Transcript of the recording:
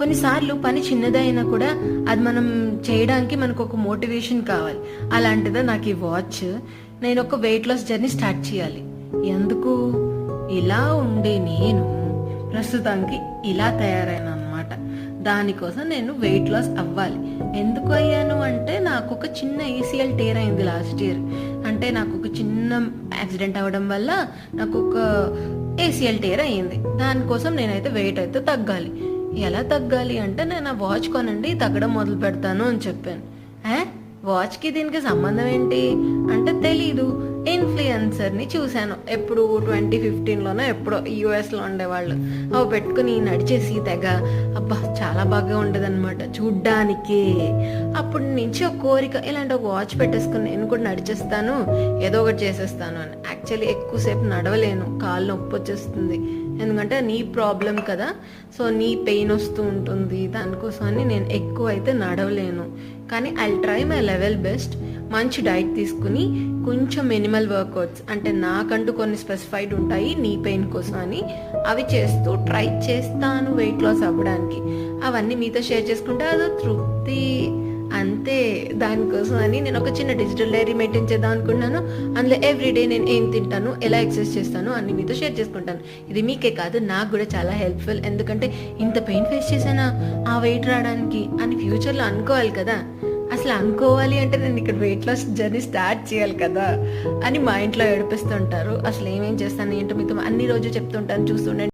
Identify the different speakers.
Speaker 1: కొన్నిసార్లు పని చిన్నదైనా కూడా అది మనం చేయడానికి మనకు ఒక మోటివేషన్ కావాలి. అలాంటిదే నాకు ఈ వాచ్. నేను ఒక వెయిట్ లాస్ జర్నీ స్టార్ట్ చేయాలి. ఎందుకు? ఇలా ఉండే నేను ప్రస్తుతానికి ఇలా తయారైనా అనమాట. దానికోసం నేను వెయిట్ లాస్ అవ్వాలి. ఎందుకు అయ్యాను అంటే నాకు ఒక చిన్న ఏసీఎల్ టేర్ అయింది లాస్ట్ ఇయర్. అంటే నాకు ఒక చిన్న యాక్సిడెంట్ అవ్వడం వల్ల నాకు ఒక ఏసీఎల్ టేర్ అయ్యింది. దానికోసం నేనైతే వెయిట్ అయితే తగ్గాలి. ఎలా తగ్గాలి అంటే నేను ఆ వాచ్ కొనండి తగ్గడం మొదలు పెడతాను అని చెప్పాను. వాచ్కి దీనికి సంబంధం ఏంటి అంటే తెలీదు. ఇన్ఫ్లుయెన్సర్ని చూశాను ఎప్పుడు 2015లోనో ఎప్పుడో యూఎస్లో ఉండేవాళ్ళు. అవి పెట్టుకుని నడిచేసి తెగ అబ్బా చాలా బాగా ఉండదు అనమాట చూడ్డానికే. అప్పటి నుంచి ఒక కోరిక ఇలాంటి ఒక వాచ్ పెట్టేసుకుని నేను కూడా నడిచేస్తాను, ఏదో ఒకటి చేసేస్తాను అని. యాక్చువల్లీ ఎక్కువసేపు నడవలేను, కాళ్ళు నొప్పి వచ్చేస్తుంది. ఎందుకంటే నీ ప్రాబ్లం కదా, సో నీ పెయిన్ వస్తూ ఉంటుంది. దానికోసం అని నేను ఎక్కువ అయితే నడవలేను. కానీ I try my level best. మంచి డైట్ తీసుకుని కొంచెం మినిమల్ వర్కౌట్స్ అంటే నాకంటూ కొన్ని స్పెసిఫైడ్ ఉంటాయి నీ పెయిన్ కోసం అని, అవి చేస్తూ ట్రై చేస్తాను వెయిట్ లాస్ అవ్వడానికి. అవన్నీ మీతో షేర్ చేసుకుంటే అదో తృప్తి అంతే. దానికోసం అని నేను ఒక చిన్న డిజిటల్ డైరీ మెయింటైన్ చేద్దాం అనుకున్నాను. అందులో ఎవ్రీడే నేను ఏం తింటాను, ఎలా ఎక్సర్సైజ్ చేస్తాను అన్ని మీతో షేర్ చేసుకుంటాను. ఇది మీకే కాదు నాకు కూడా చాలా హెల్ప్ఫుల్. ఎందుకంటే ఇంత పెయిన్ ఫేస్ చేశానా ఆ వెయిట్ రావడానికి అని ఫ్యూచర్లో అనుకోవాలి కదా. అసలు అనుకోవాలి అంటే నేను ఇక్కడ వెయిట్ లాస్ జర్నీ స్టార్ట్ చేయాలి కదా అని మా ఇంట్లో ఏడిపిస్తుంటారు. అసలు ఏమేం చేస్తాను ఏంటో మీతో అన్ని రోజు చెప్తుంటాను, చూస్తుండే.